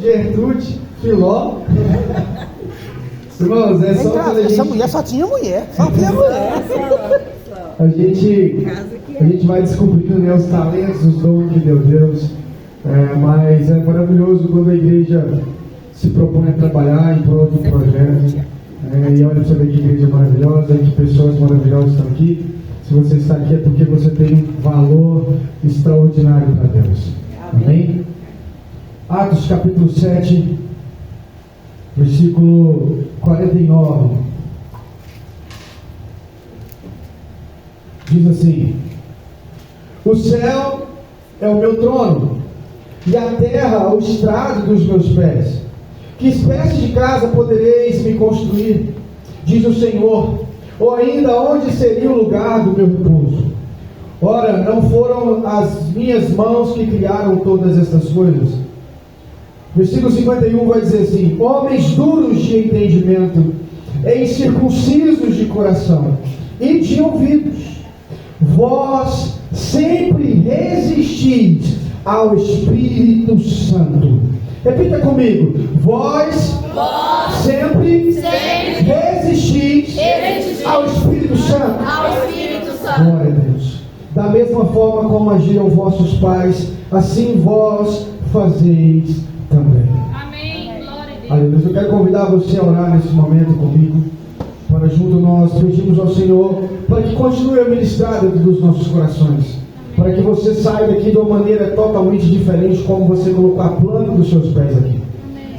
Gertrude, Filó. Irmãos, é só quando a gente... Essa mulher só tinha mulher, só tinha mulher. A gente vai descobrindo, né, os talentos, os dons que deu Deus. Mas é maravilhoso quando a igreja se propõe a trabalhar em prol de um projeto. E olha para você ver que igreja maravilhosa, que pessoas maravilhosas estão aqui. Se você está aqui é porque você tem um valor extraordinário para Deus. Amém? Atos capítulo 7, versículo 49. Diz assim: o céu é o meu trono, e a terra o estrado dos meus pés. Que espécie de casa podereis me construir? Diz o Senhor. Ou ainda, onde seria o lugar do meu repouso? Ora, não foram as minhas mãos que criaram todas estas coisas? Versículo 51 vai dizer assim: homens duros de entendimento, incircuncisos de coração e de ouvidos, vós sempre resistis ao Espírito Santo. Repita comigo: vós sempre resistis ao Espírito Santo. Glória a Deus. Da mesma forma como agiram vossos pais, assim vós fazeis também. Amém. Glória a Deus. Aleluia. Eu quero convidar você a orar nesse momento comigo, para junto nós pedimos ao Senhor para que continue a ministrar dentro dos nossos corações, para que você saia daqui de uma maneira totalmente diferente, como você colocou a planta dos seus pés aqui.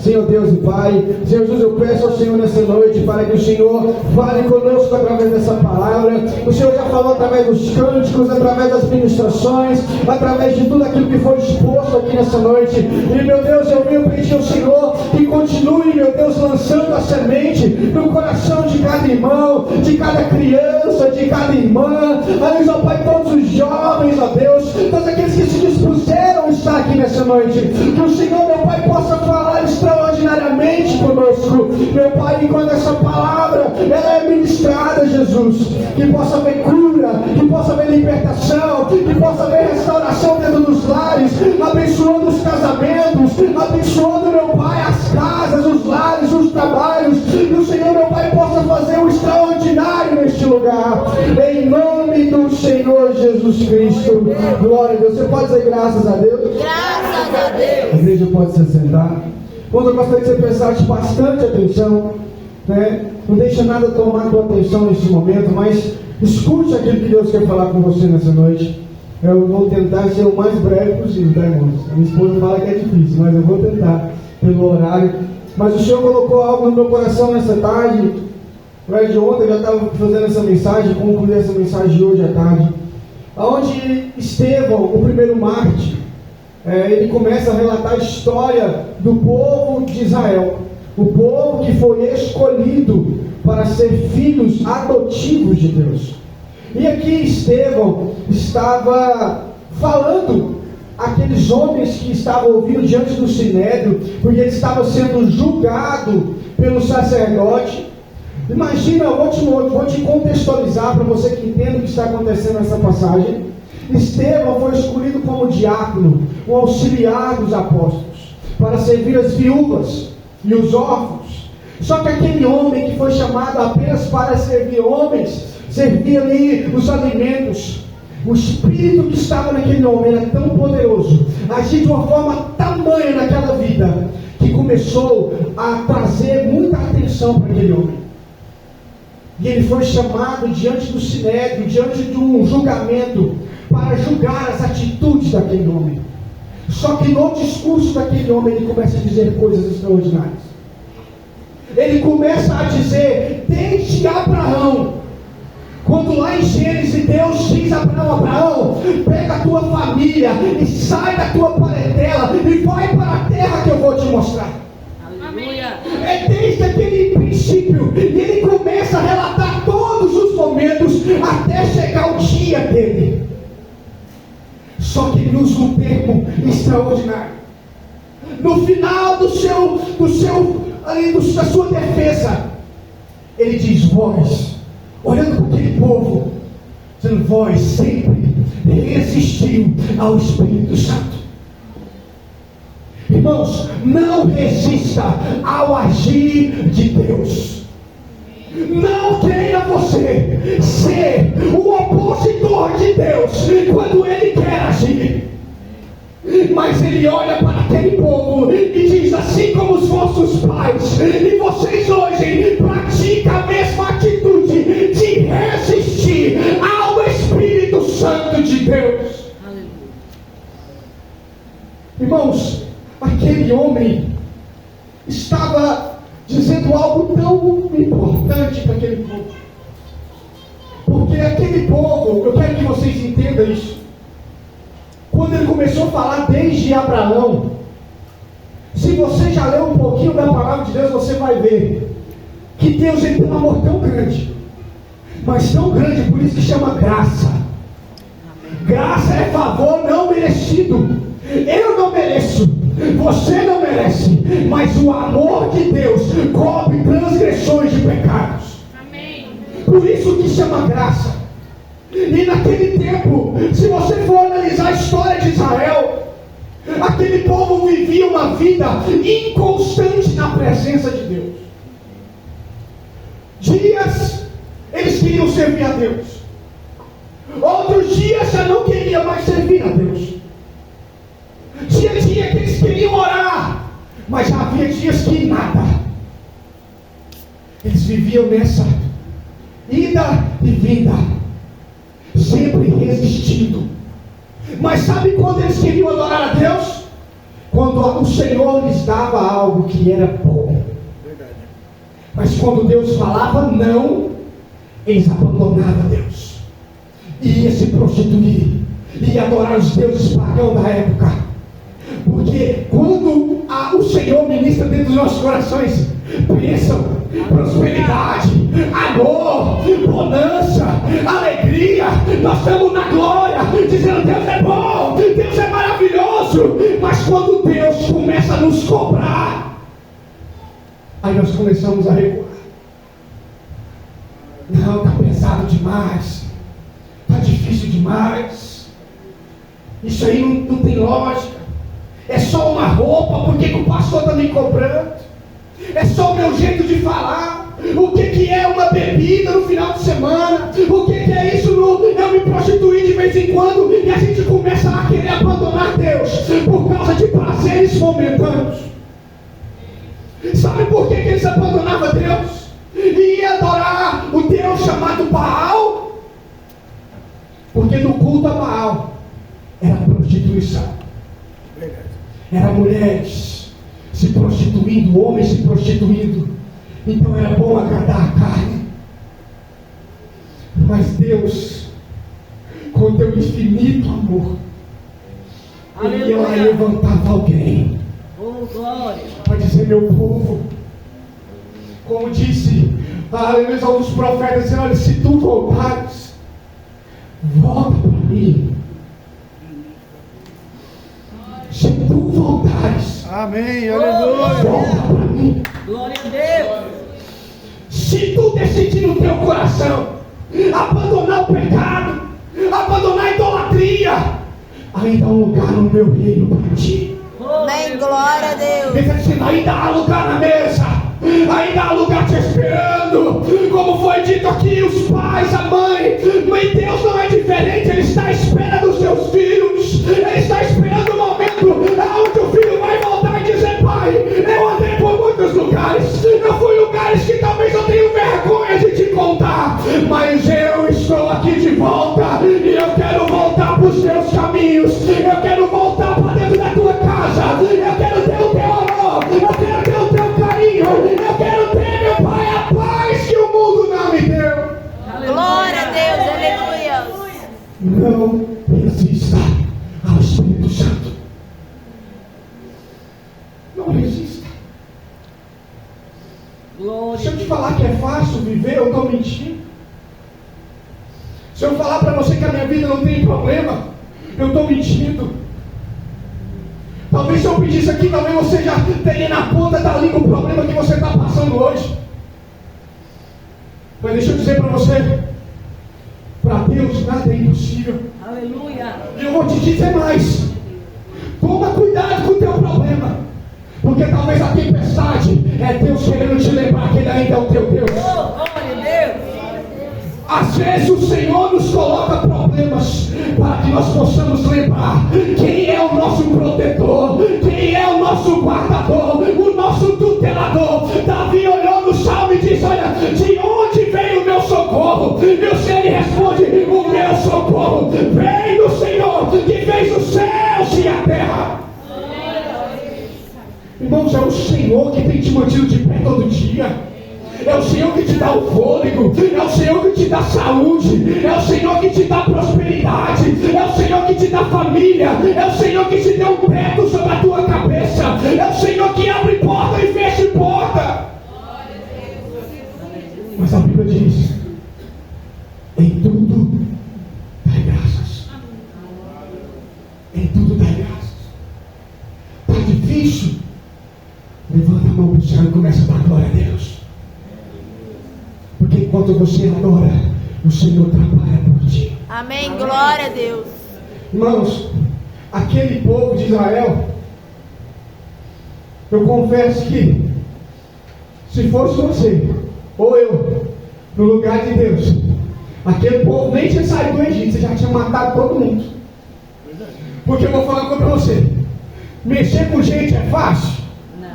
Senhor Deus e Pai, Senhor Jesus, eu peço ao Senhor nessa noite para que o Senhor fale conosco através dessa palavra. O Senhor já falou através dos cânticos, através das ministrações, através de tudo aquilo que foi exposto aqui nessa noite. E meu Deus, eu venho pedir ao Senhor que continue, meu Deus, lançando a semente no coração de cada irmão, de cada criança, de cada irmã. Deus, ó Pai, todos os jovens, ó Deus, todos aqueles que se dispuseram a estar aqui nessa noite. Que o Senhor, meu Pai, possa falar extraordinariamente conosco, meu Pai, enquanto essa palavra ela é ministrada, Jesus, que possa haver cura, que possa haver libertação, que possa haver restauração dentro dos lares, abençoando os casamentos, abençoando, meu Pai, as casas, os lares, os trabalhos, que o Senhor, meu Pai, possa fazer o extraordinário neste lugar, em nome do Senhor Jesus Cristo. Glória a Deus. Você pode dizer graças a Deus? Graças a Deus. A igreja pode se sentar. Quando eu gostaria que você prestasse bastante atenção, né? Não deixa nada tomar a tua atenção nesse momento, mas escute aquilo que Deus quer falar com você nessa noite. Eu vou tentar ser o mais breve possível, tá, irmãos? A minha esposa fala que é difícil, mas eu vou tentar pelo horário. Mas o Senhor colocou algo no meu coração nessa tarde. De ontem eu já estava fazendo essa mensagem, concluí essa mensagem de hoje à tarde. Onde Estevão, o primeiro mártir, ele começa a relatar a história do povo de Israel, o povo que foi escolhido para ser filhos adotivos de Deus. E aqui Estevão estava falando àqueles homens que estavam ouvindo diante do sinédrio, porque ele estava sendo julgado pelo sacerdote. Imagina, eu vou te contextualizar para você que entenda o que está acontecendo nessa passagem. Estevão foi escolhido como diácono, o auxiliar dos apóstolos, para servir as viúvas e os órfãos. Só que aquele homem que foi chamado apenas para servir homens, servia ali os alimentos. O espírito que estava naquele homem era tão poderoso, agia de uma forma tamanha naquela vida, que começou a trazer muita atenção para aquele homem. E ele foi chamado diante do sinédrio, diante de um julgamento, para julgar as atitudes daquele homem. Só que no discurso daquele homem ele começa a dizer coisas extraordinárias. Ele começa a dizer, desde Abraão, quando lá em Gênesis Deus diz a Abraão, pega a tua família e sai da tua parentela e vai para a terra que eu vou te mostrar. Aleluia. É desde aquele princípio, e ele começa a relatar todos os momentos até chegar o dia dele. Só que ele usa um termo extraordinário. No final da sua defesa, ele diz, vós, olhando para aquele povo, dizendo, vós sempre resistiu ao Espírito Santo. E Irmãos, não resista ao agir de Deus. Não queira você ser o opositor de Deus quando Ele quer agir. Mas Ele olha para aquele povo e diz: assim como os vossos pais, e vocês hoje praticam a mesma atitude de resistir ao Espírito Santo de Deus. Irmãos, aquele homem estava dizendo algo tão importante para aquele povo. Porque aquele povo, eu quero que vocês entendam isso. Quando ele começou a falar desde Abraão, se você já leu um pouquinho da palavra de Deus, você vai ver que Deus ele tem um amor tão grande, mas tão grande, por isso que chama graça. Graça é favor não merecido. Eu não mereço, você não merece, mas o amor de Deus cobre transgressões de pecados. Amém. Por isso que chama graça. E naquele tempo, se você for analisar a história de Israel, aquele povo vivia uma vida inconstante na presença de Deus. Dias eles queriam servir a Deus, outros dias já não queriam mais servir a Deus. Tinha dia que eles queriam orar, mas já havia dias que nada. Eles viviam nessa ida e vinda, sempre resistindo. Mas sabe quando eles queriam adorar a Deus? Quando o Senhor lhes dava algo que era bom. Mas quando Deus falava não, eles abandonavam Deus, ia se prostituir, ia adorar os deuses pagãos da época. Porque quando o Senhor ministra dentro dos nossos corações bênção, prosperidade, amor, bonança, alegria, nós estamos na glória, dizendo: Deus é bom, Deus é maravilhoso. Mas quando Deus começa a nos cobrar, aí nós começamos a recuar. Não, está pesado demais, está difícil demais, isso aí não tem lógica. É só uma roupa, por que o pastor está me cobrando? É só o meu jeito de falar. O que é uma bebida no final de semana? O que é isso? Eu me prostituir de vez em quando. E a gente começa a querer abandonar Deus por causa de prazeres momentâneos. Sabe por que eles abandonavam Deus e iam adorar o Deus chamado Baal? Porque no culto a Baal era prostituição. Era mulheres se prostituindo, homens se prostituindo. Então era bom agradar a carne. Mas Deus, com teu infinito amor, Ele lá levantava alguém para dizer: meu povo, como disse aleluia, um dos profetas, dizendo: olha, se tu voltares, volta para mim. Se tu voltares, amém, aleluia, volta para mim. Glória a Deus. Se tu decidir no teu coração abandonar o pecado, abandonar a idolatria, ainda há um lugar no meu reino para ti. Amém, glória a Deus. Ele está dizendo: ainda há lugar na mesa, ainda há lugar te esperando. Como foi dito aqui, os pais, a mãe, mas Deus não é diferente. Ele está à espera dos seus filhos. Ele está esperando o momento onde o filho vai voltar e dizer: pai, eu andei por muitos lugares, eu fui em lugares que talvez eu tenha vergonha de te contar, mas eu estou aqui de volta, e eu quero voltar para os teus caminhos, eu quero voltar para dentro da tua casa, eu quero ter o teu amor, eu quero ter o teu carinho, eu quero ter, meu pai, a paz que o mundo não me deu. Glória a Deus, aleluia. Não resista ao Espírito Santo. Não resista. Se eu te falar que é fácil viver, eu estou mentindo. Se eu falar para você que a minha vida não tem problema, eu estou mentindo. Talvez se eu pedisse aqui, talvez você já teria na ponta da língua o problema que você está passando hoje. Mas deixa eu dizer para você, para Deus nada é impossível. Aleluia. E eu vou te dizer mais: toma cuidado com o teu problema. Porque talvez a tempestade é Deus querendo te lembrar que Ele ainda é o teu Deus. Às vezes o Senhor nos coloca problemas para que nós possamos lembrar quem é o nosso protetor, quem é o nosso guardador, o nosso tutelador. Davi olhou no salmo e disse: olha, de onde vem o meu socorro? E o Senhor lhe responde: o meu socorro vem do Senhor que fez os céus e a terra. Irmãos, é o Senhor que tem te mantido de pé todo dia. É o Senhor que te dá o fôlego, é o Senhor que te dá saúde, é o Senhor que te dá prosperidade, é o Senhor que te dá família, é o Senhor que te deu um teto sobre a tua cabeça, é o Senhor que abre porta e fecha porta. Mas a Bíblia diz: em tudo dai graças. Em tudo dai graças. Está difícil? Levanta a mão para o céu e começa a dar glória a Deus. Porque enquanto você adora, o Senhor trabalha por ti. Amém. Glória a Deus. Irmãos, aquele povo de Israel, eu confesso que, se fosse você ou eu, no lugar de Deus, aquele povo nem tinha saído do Egito, você já tinha matado todo mundo. Porque eu vou falar uma coisa para você: mexer com gente é fácil? Não.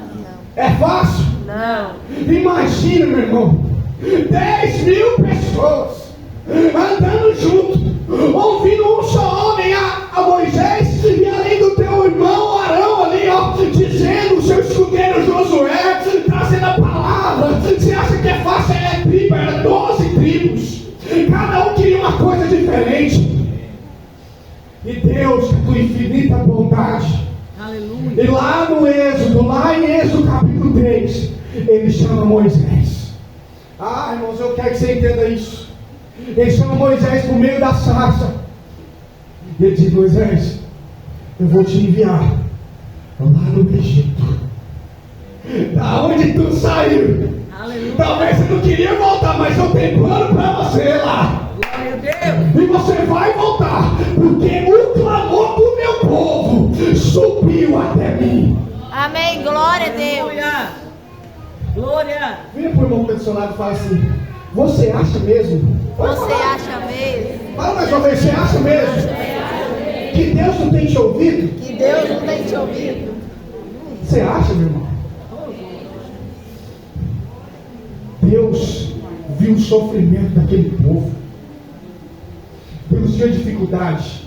É fácil? Não. Imagina, meu irmão, 10.000 pessoas andando junto, ouvindo um só homem, a Moisés, e além do teu irmão Arão ali, ó, dizendo, o seu escudeiro Josué, trazendo a palavra. Você acha que é fácil? É tribo, era 12 tribos, cada um queria uma coisa diferente. E Deus, com infinita bondade, aleluia, e lá no Êxodo, lá em Êxodo capítulo 3, Ele chama Moisés. Ah, irmãos, eu quero que você entenda isso. Ele chama Moisés por meio da sarça. E ele diz: Moisés, eu vou te enviar lá no Egito, da onde tu saiu. Aleluia. Talvez você não queria voltar, mas eu tenho plano para você lá. Glória a Deus. E você vai voltar, porque o clamor do meu povo subiu até mim. Amém. Glória a Deus. Glória. Vira para o irmão peticionado e fala assim: você acha mesmo? Você acha mesmo? Fala mais uma vez: você acha mesmo que Deus não tem te ouvido? Que Deus não tem te ouvido? Você acha, meu irmão? Deus viu o sofrimento daquele povo, Deus viu a dificuldade,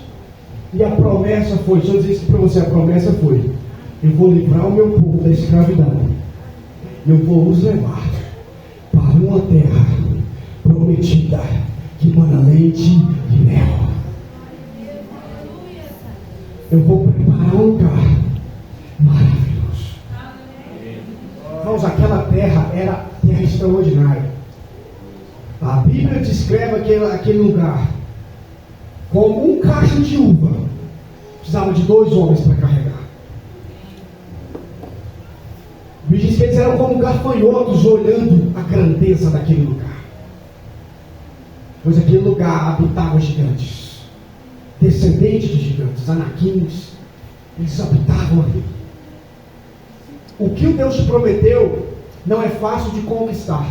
e a promessa foi, deixa eu dizer isso para você, a promessa foi: eu vou livrar o meu povo da escravidão, eu vou os levar para uma terra prometida, que mana leite e mel. Eu vou preparar um lugar maravilhoso. Irmãos, aquela terra era terra extraordinária. A Bíblia descreve aquele lugar como um cacho de uva. Precisava de 2 homens para carregar. Me diz que eles eram como gafanhotos olhando a grandeza daquele lugar. Pois aquele lugar habitava gigantes, descendentes de gigantes, anaquins. Eles habitavam ali. O que o Deus te prometeu não é fácil de conquistar.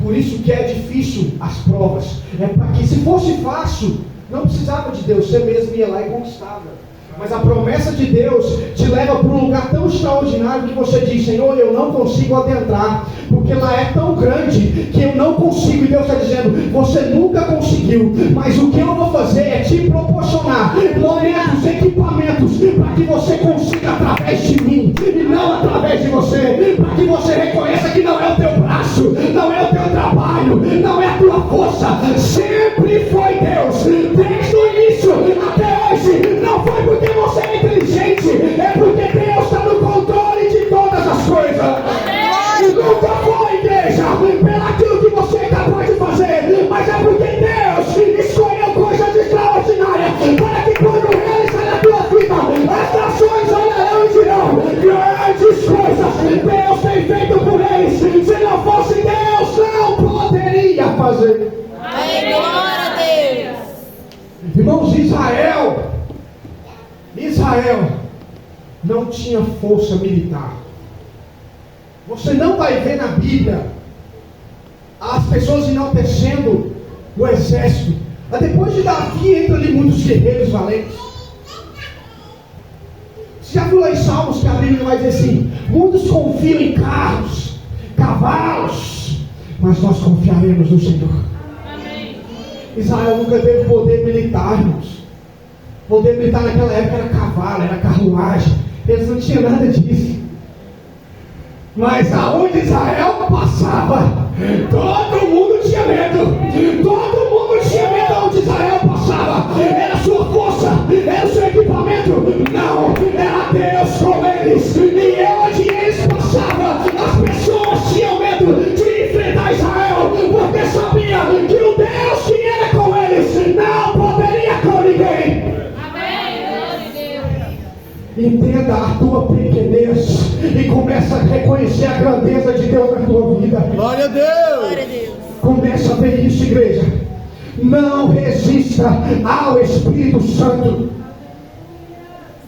Por isso que é difícil as provas. É para que, se fosse fácil, não precisava de Deus, você mesmo ia lá e conquistava. Mas a promessa de Deus te leva para um lugar tão extraordinário que você diz: Senhor, eu não consigo adentrar, porque lá é tão grande que eu não consigo. E Deus está dizendo: você nunca conseguiu, mas o que eu vou fazer é te proporcionar momentos, equipamentos, para que você consiga através de mim, e não através de você, para que você reconheça que não é o teu braço, não é o teu trabalho, não é a tua força, sempre foi Deus, desde o início até hoje. Não foi porque você é inteligente, é porque Deus está no controle de todas as coisas. E nunca foi, igreja, pelo aquilo que você é capaz de fazer, mas é porque Deus escolheu coisas extraordinárias, para que quando realizar na tua vida, as nações olharão e dirão: grandes coisas Deus tem feito por eles. Se não fosse Deus, não poderia fazer. Amém. Glória a Deus. Irmãos, Israel não tinha força militar. Você não vai ver na Bíblia as pessoas enaltecendo o exército. Mas depois de Davi entra ali muitos guerreiros valentes. Você já viu lá em Salmos que a Bíblia vai dizer assim: muitos confiam em carros, cavalos, mas nós confiaremos no Senhor. Amém. Israel nunca teve poder militar, irmãos. Poder militar naquela época era cavalo, era carruagem. Eles não tinham nada disso. Mas aonde Israel passava, todo mundo tinha medo. Todo mundo tinha medo aonde Israel passava. Era a sua força, era o seu equipamento. Não, era Deus com eles. E onde eles passavam, as pessoas tinham medo de enfrentar Israel, porque sabiam que o Deus que era com eles não poderia com ninguém. Amém. Glória a Deus. Entenda a tua pequenez e começa a reconhecer a grandeza de Deus na tua vida. Glória a Deus. Glória a Deus. Começa a ver isso, igreja. Não resista ao Espírito Santo.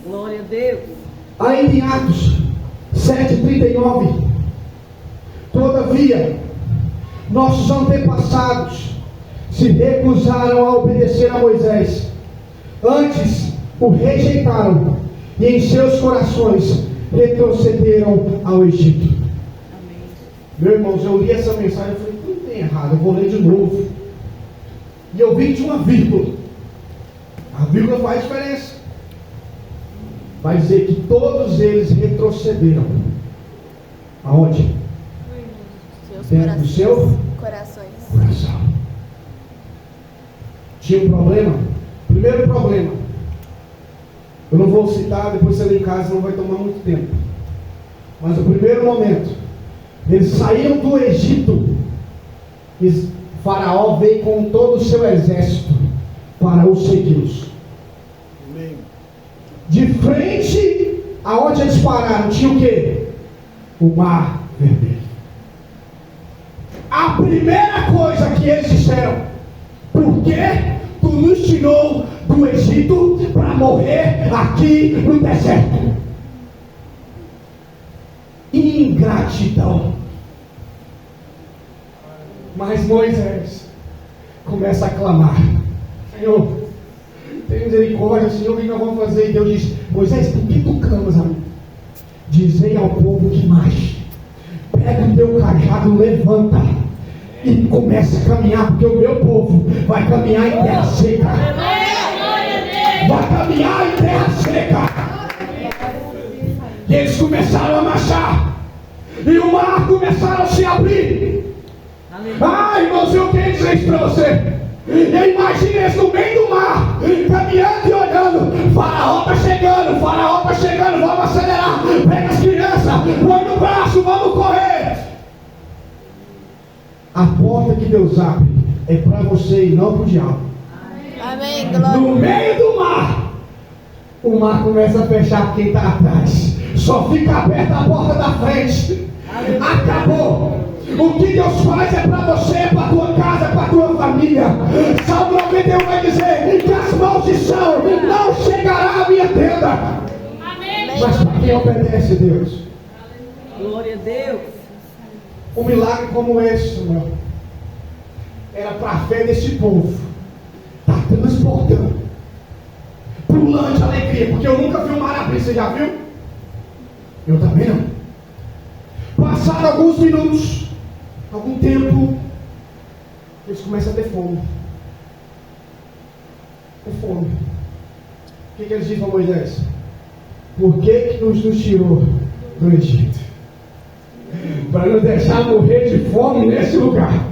Glória a Deus. Ainda em Atos 7:39. Todavia, nossos antepassados se recusaram a obedecer a Moisés. Antes o rejeitaram e em seus corações retrocederam ao Egito. Meu irmão, eu li essa mensagem e falei: não tem errado, eu vou ler de novo. E eu vi de uma vírgula. A vírgula faz diferença. Vai dizer que todos eles retrocederam. Aonde? Seus Dentro do seu corações. coração. Tinha um problema. Primeiro problema. Eu não vou citar, depois você lê em casa, não vai tomar muito tempo. Mas o primeiro momento, eles saíram do Egito. E Faraó veio com todo o seu exército para os segui-los. De frente aonde eles pararam, tinha o quê? O Mar Vermelho. A primeira coisa que eles disseram: por que tu nos tirou do Egito para morrer aqui no deserto? Ingratidão. Mas Moisés começa a clamar: Senhor, tem misericórdia, Senhor, o que nós vamos fazer? E Deus diz: Moisés, por que tu clamas a mim? Dizei ao povo que marche. Pega o teu cajado, levanta e começa a caminhar, porque o meu povo vai caminhar em terra seca. Vai caminhar em terra seca. E eles começaram a marchar, e o mar começaram a se abrir. Irmãos, eu quero dizer isso para você. Eu imagino eles no meio do mar, caminhando e olhando. Faraó está chegando, vamos acelerar. Pega as crianças, põe no braço, vamos correr. A porta que Deus abre é para você e não para o diabo. Amém. Glória. No meio do mar, o mar começa a fechar quem está atrás. Só fica aberta a porta da frente. Acabou. O que Deus faz é para você, para a tua casa, para a tua família. Salmo 91 vai dizer que as maldição não chegará à minha tenda. Amém. Mas para quem obedece a Deus. Glória a Deus. Um milagre como esse, irmão, era para a fé desse povo. Está transportando, pulando de alegria. Porque eu nunca vi um mar abrir, você já viu? Eu também não. Passaram alguns minutos, algum tempo, eles começam a ter fome. Ter fome. O que eles dizem para Moisés? Por que nos tirou do Egito? Para nos deixar morrer de fome nesse lugar.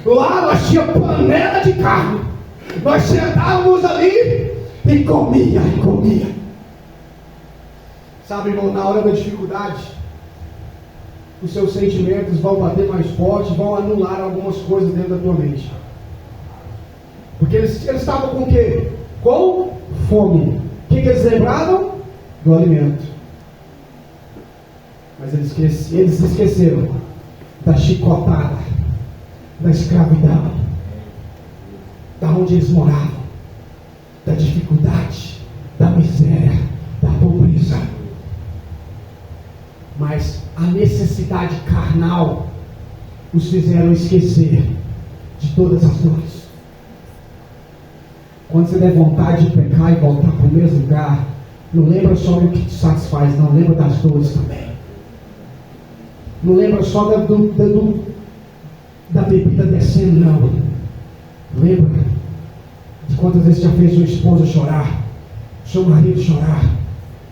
Lá nós tínhamos panela de carne. Nós sentávamos ali e comia. Sabe, irmão, na hora da dificuldade, os seus sentimentos vão bater mais forte, vão anular algumas coisas dentro da tua mente. Porque eles estavam com o quê? Com fome. O que eles lembravam? Do alimento. Mas eles esqueceram da chicotada, da escravidão, da onde eles moravam, da dificuldade, da miséria, da pobreza. Mas a necessidade carnal os fizeram esquecer de todas as dores. Quando você der vontade de pecar e voltar para o mesmo lugar, não lembra só do que te satisfaz, não, lembra das dores também. Não lembra só da bebida descendo, não. Lembra de quantas vezes já fez sua esposa chorar, seu marido chorar,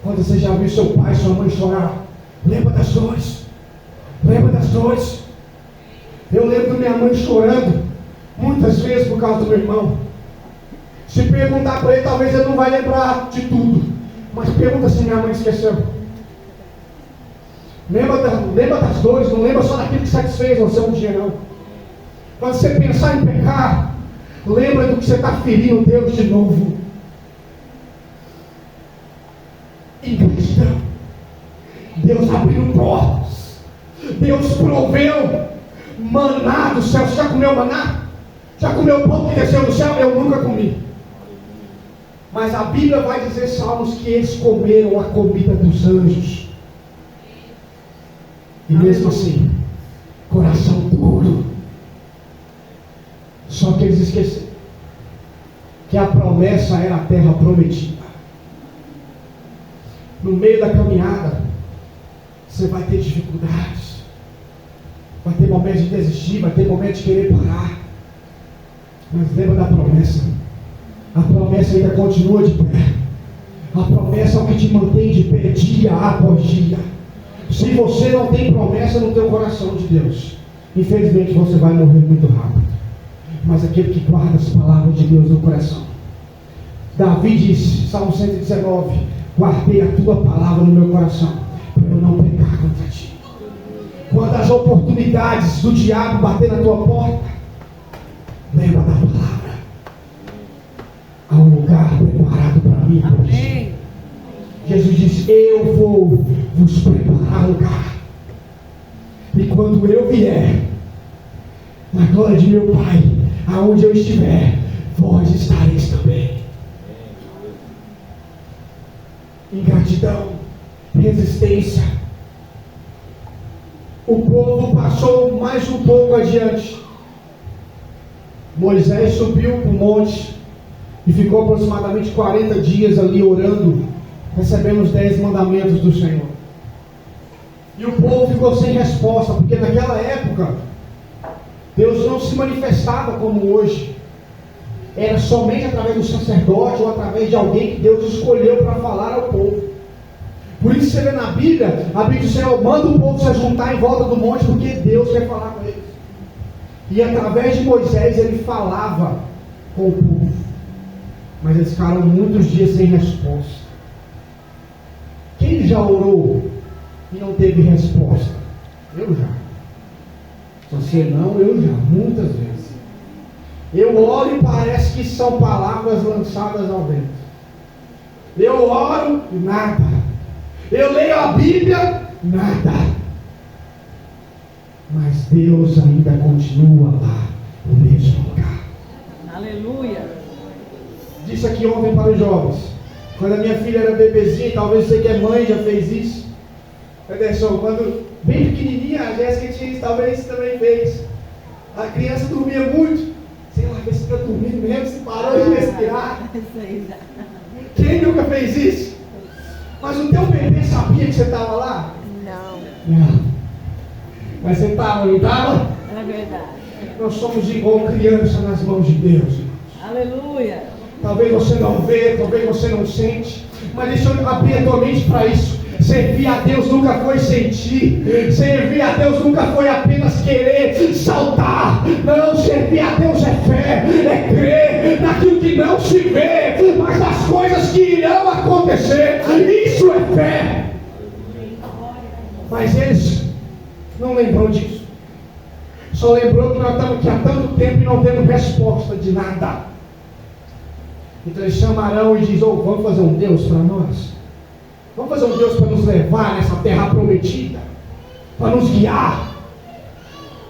quantas vezes já viu seu pai, sua mãe chorar. Lembra das dores. Lembra das dores. Eu lembro da minha mãe chorando muitas vezes por causa do meu irmão. Se perguntar para ele, talvez ele não vai lembrar de tudo, mas pergunta se minha mãe esqueceu. Lembra das dores, não lembra só daquilo que satisfez você um dia, não. Quando você pensar em pecar, lembra do que você está ferindo Deus de novo. Ingratidão. Deus abriu portas. Deus proveu maná do céu. Você já comeu maná? Já comeu o pão que desceu do céu? Eu nunca comi. Mas a Bíblia vai dizer, Salmos, que eles comeram a comida dos anjos. E mesmo assim, coração duro. Só que eles esqueceram que a promessa era a terra prometida. No meio da caminhada, você vai ter dificuldades. Vai ter momentos de desistir, vai ter momentos de querer parar. Mas lembra da promessa. A promessa ainda continua de pé. A promessa é o que te mantém de pé dia após dia. Se você não tem promessa no teu coração de Deus, infelizmente você vai morrer muito rápido. Mas aquele que guarda as palavras de Deus no coração. Davi disse, Salmo 119, guardei a tua palavra no meu coração, para eu não pecar contra ti. Quando as oportunidades do diabo bater na tua porta, lembra da palavra. Há um lugar preparado para mim hoje. Jesus disse, eu vou vos preparar lugar. E quando eu vier, na glória de meu Pai, aonde eu estiver, vós estareis também. Ingratidão, resistência. O povo passou mais um pouco adiante. Moisés subiu para o monte e ficou aproximadamente 40 dias ali orando, recebendo os 10 mandamentos do Senhor. E o povo ficou sem resposta, porque naquela época Deus não se manifestava como hoje. Era somente através do sacerdote ou através de alguém que Deus escolheu para falar ao povo. Por isso você vê na Bíblia, a Bíblia diz, Senhor, manda o povo se juntar em volta do monte, porque Deus quer falar com eles. E através de Moisés ele falava com o povo. Mas eles ficaram muitos dias sem resposta. Quem já orou e não teve resposta? Eu já. Se você não, eu já, muitas vezes. Eu oro e parece que são palavras lançadas ao vento. Eu oro e nada. Eu leio a Bíblia, nada. Mas Deus ainda continua lá, no mesmo lugar. Aleluia. Disse aqui ontem para os jovens, quando a minha filha era bebezinha, talvez você que é mãe já fez isso. Ederson, quando bem pequenininha, a Jéssica tinha isso, talvez você também fez. A criança dormia muito. Sei lá, vê se está dormindo mesmo, se parou de respirar. Quem nunca fez isso? Mas o teu bebê sabia que você estava lá? Não. Mas você estava, não estava? É verdade. Nós somos igual criança nas mãos de Deus. Aleluia. Talvez você não vê, talvez você não sente, mas deixa eu abrir a tua mente para isso. Servir a Deus nunca foi sentir. Servir a Deus nunca foi apenas querer saltar. Não, servir a Deus é fé, é crer naquilo que não se vê, mas nas coisas que irão acontecer. Isso é fé. Mas eles não lembram disso. Só lembrou que nós estamos aqui há tanto tempo e não temos resposta de nada. Então eles chamarão e dizem, vamos fazer um Deus para nós. Vamos fazer um Deus para nos levar nessa terra prometida, para nos guiar.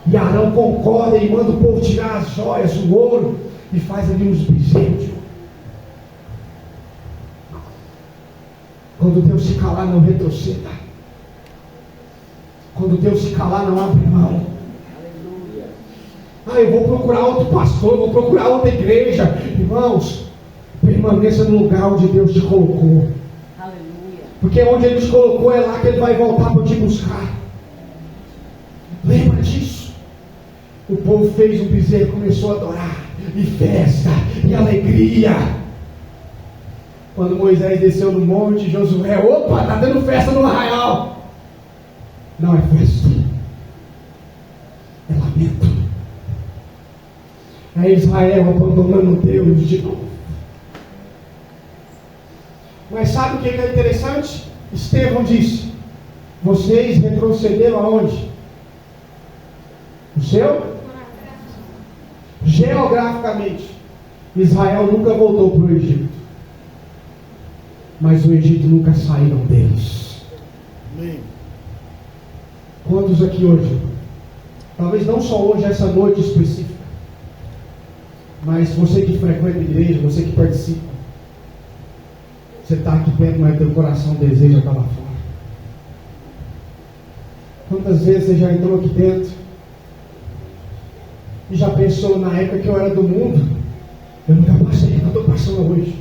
E Arão concorda e manda o povo tirar as joias, o ouro, e faz ali uns bezerros. Quando Deus se calar, não retroceda. Quando Deus se calar, não abre mão. Aleluia. Eu vou procurar outro pastor, vou procurar outra igreja. Irmãos, permaneça no lugar onde Deus te colocou. Aleluia. Porque onde Ele te colocou é lá que Ele vai voltar para te buscar. Lembra disso? O povo fez um bezerro e começou a adorar. E festa, e alegria. Quando Moisés desceu no monte, Josué, opa, está tendo festa no arraial. Não é festa, é lamento. É Israel abandonando Deus de novo. Mas sabe o que é interessante? Estevão disse: vocês retrocederam aonde? O seu? Geograficamente, Israel nunca voltou para o Egito, mas o Egito nunca saíram deles. Amém. Quantos aqui hoje, talvez não só hoje, essa noite específica, mas você que frequenta a igreja, você que participa, você está aqui perto, mas teu coração deseja estar lá fora. Quantas vezes você já entrou aqui dentro e já pensou, na época que eu era do mundo, eu nunca passei o que eu estou passando hoje.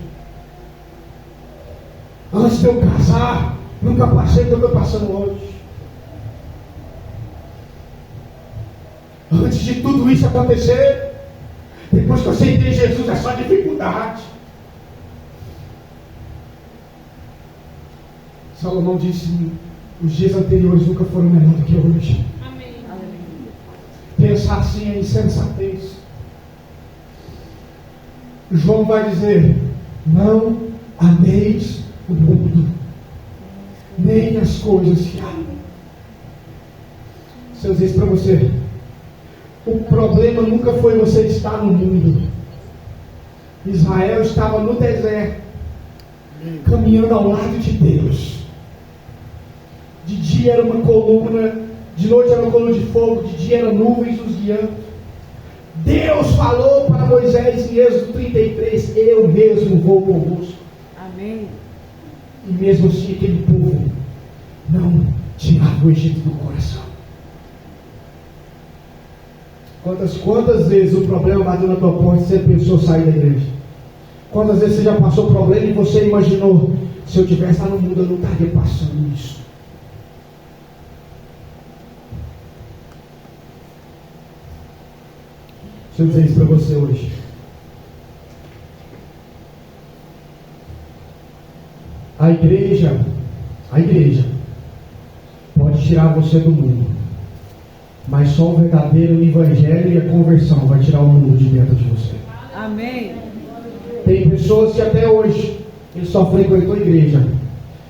Antes de eu casar, nunca passei o que eu estou passando hoje. Antes de tudo isso acontecer, depois que eu aceitei Jesus, é só dificuldade. Salomão disse: os dias anteriores nunca foram melhor do que hoje. Amém. Pensar assim é insensatez. João vai dizer: não ameis o mundo, nem as coisas que há. Se eu dizer isso para você, o problema nunca foi você estar no mundo. Israel estava no deserto, caminhando ao lado de Deus. De dia era uma coluna, de noite era uma coluna de fogo, de dia era nuvens os guiando. Deus falou para Moisés em Êxodo 33: eu mesmo vou convosco. Amém. E mesmo assim aquele povo não tirava o Egito do coração. Quantas vezes o problema bateu na tua porta e você pensou sair da igreja? Quantas vezes você já passou problema e você imaginou: se eu tivesse lá no mundo eu não estaria passando isso? Deixa eu dizer isso para você hoje. A igreja pode tirar você do mundo, mas só o verdadeiro evangelho e a conversão vai tirar o mundo de dentro de você. Amém. Tem pessoas que até hoje ele só frequentou a igreja,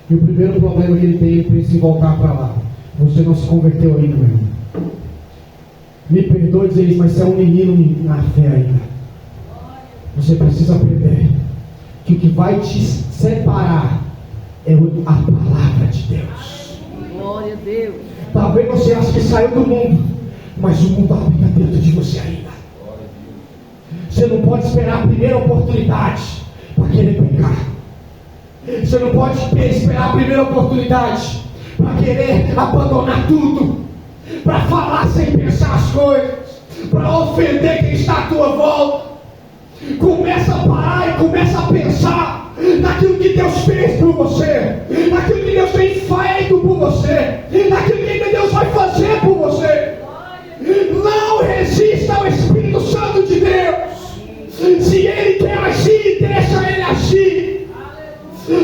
e o primeiro problema que ele tem, ele precisa voltar para lá. Você não se converteu ainda, meu irmão. Me perdoe dizer isso, mas você é um menino na fé ainda. Você precisa aprender que o que vai te separar é a palavra de Deus. Glória a Deus. Talvez você ache que saiu do mundo, mas o mundo habita dentro de você ainda. Você não pode esperar a primeira oportunidade para querer pegar. Você não pode esperar a primeira oportunidade para querer abandonar tudo, para falar sem pensar as coisas, para ofender quem está à tua volta. Começa a parar e começa a pensar naquilo que Deus fez por você, naquilo que Deus tem feito por você, naquilo que ainda Deus vai fazer por você. Não resista ao Espírito Santo de Deus. Se Ele quer agir, deixa Ele agir.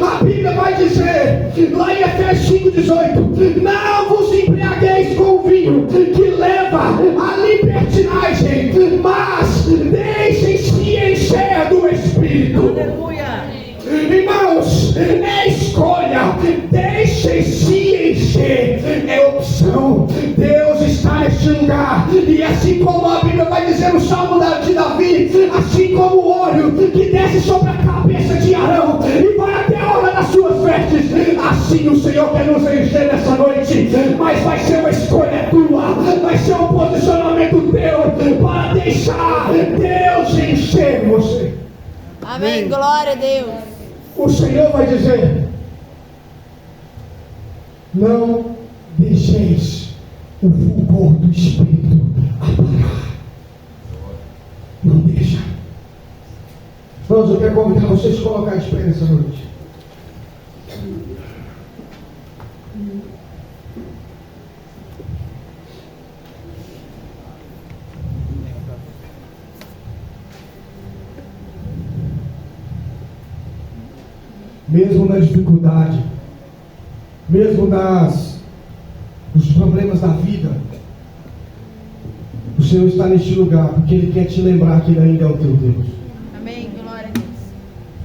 A Bíblia vai dizer, lá em Efésios 5,18: não vos embriagueis com o vinho que leva à libertinagem, mas deixem-se encher do Espírito. Aleluia. Irmãos, é escolha, deixem-se encher, é opção. Deus está neste lugar, e assim como a Bíblia vai dizer no Salmo de Davi, assim como o óleo que desce sobre a cabeça de Arão e vai até a hora das suas vestes, assim o Senhor quer nos encher nessa noite. Mas vai ser uma escolha tua, vai ser um posicionamento teu para deixar Deus encher você. Amém. Glória a Deus. O Senhor vai dizer: não deixeis o fulgor do Espírito apagar. Não deixa. Irmãos, eu quero convidar vocês a colocar de pé nessa noite. Mesmo na dificuldade, mesmo nos problemas da vida, o Senhor está neste lugar, porque Ele quer te lembrar que Ele ainda é o teu Deus. Amém. Glória a Deus.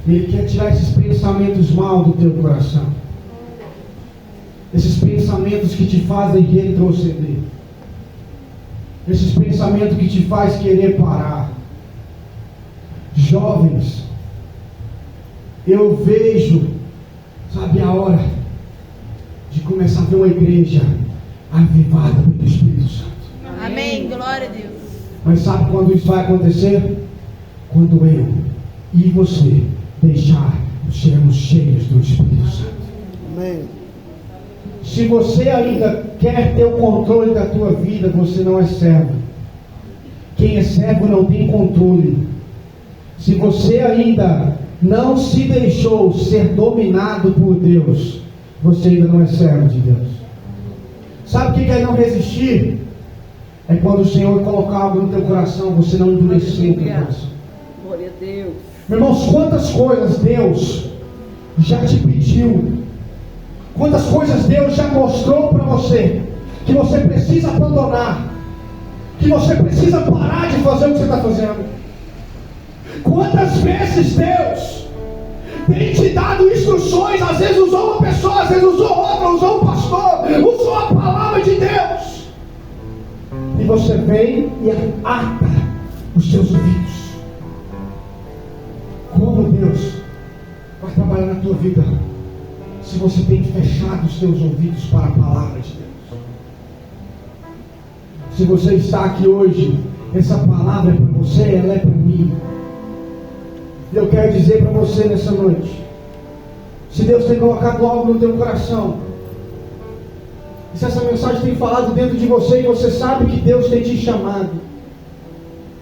Ele quer tirar esses pensamentos mal do teu coração. Esses pensamentos que te fazem retroceder. Esses pensamentos que te faz querer parar. Jovens, eu vejo, sabe, a hora de começar a ver uma igreja avivada pelo Espírito Santo. Amém. Glória a Deus. Mas sabe quando isso vai acontecer? Quando eu e você deixar sermos cheios do Espírito Santo. Amém. Se você ainda quer ter o controle da tua vida, você não é servo. Quem é servo não tem controle. Se você ainda não se deixou ser dominado por Deus, você ainda não é servo de Deus. Sabe o que é não resistir? É quando o Senhor colocar algo no teu coração, você não endurecer o teu coração. Glória a Deus. Meus irmãos, quantas coisas Deus já te pediu, quantas coisas Deus já mostrou para você, que você precisa abandonar, que você precisa parar de fazer o que você está fazendo. Quantas vezes Deus tem te dado instruções, às vezes usou uma pessoa, às vezes usou outra, usou um pastor, usou a palavra de Deus, e você vem e ata os seus ouvidos. Como Deus vai trabalhar na tua vida se você tem fechado os teus ouvidos para a palavra de Deus? Se você está aqui hoje, essa palavra é para você, ela é para mim. Eu quero dizer para você nessa noite, se Deus tem colocado algo no teu coração, e se essa mensagem tem falado dentro de você, e você sabe que Deus tem te chamado,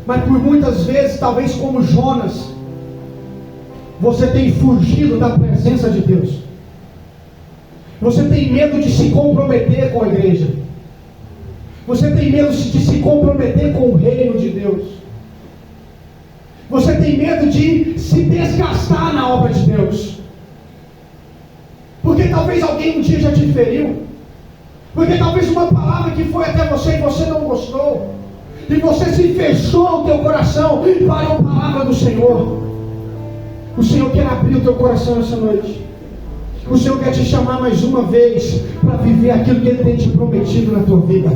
mas por muitas vezes, talvez como Jonas, você tem fugido da presença de Deus. Você tem medo de se comprometer com a igreja. Você tem medo de se comprometer com o reino de Deus. Você tem medo de se desgastar na obra de Deus. Porque talvez alguém um dia já te feriu. Porque talvez uma palavra que foi até você e você não gostou. E você se fechou o teu coração para a palavra do Senhor. O Senhor quer abrir o teu coração essa noite. O Senhor quer te chamar mais uma vez para viver aquilo que Ele tem te prometido na tua vida.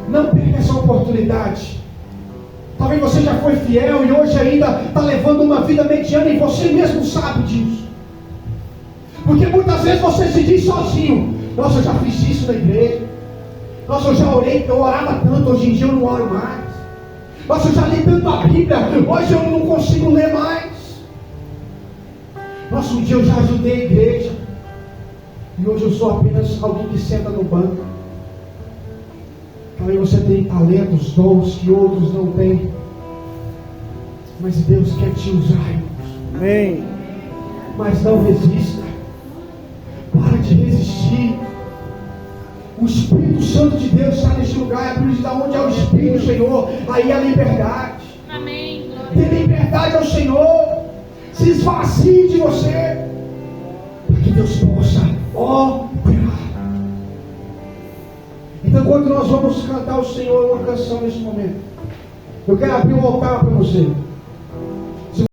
Não perca essa oportunidade. Talvez você já foi fiel e hoje ainda está levando uma vida mediana e você mesmo sabe disso. Porque muitas vezes você se diz sozinho: nossa, eu já fiz isso na igreja. Nossa, eu já orei, eu orava tanto, hoje em dia eu não oro mais. Nossa, eu já li tanto a Bíblia, hoje eu não consigo ler mais. Nossa, um dia eu já ajudei a igreja e hoje eu sou apenas alguém que senta no banco. Talvez você tem talentos, dons que outros não têm, mas Deus quer te usar, irmãos. Amém. Mas não resista. Para de resistir. O Espírito Santo de Deus está neste lugar. É por isso que onde é o Espírito do Senhor, aí há liberdade. Amém. Dê liberdade ao Senhor. Se esvazie de você, para que Deus possa operar. Então, quando nós vamos cantar ao Senhor uma canção nesse momento, eu quero abrir um altar para você.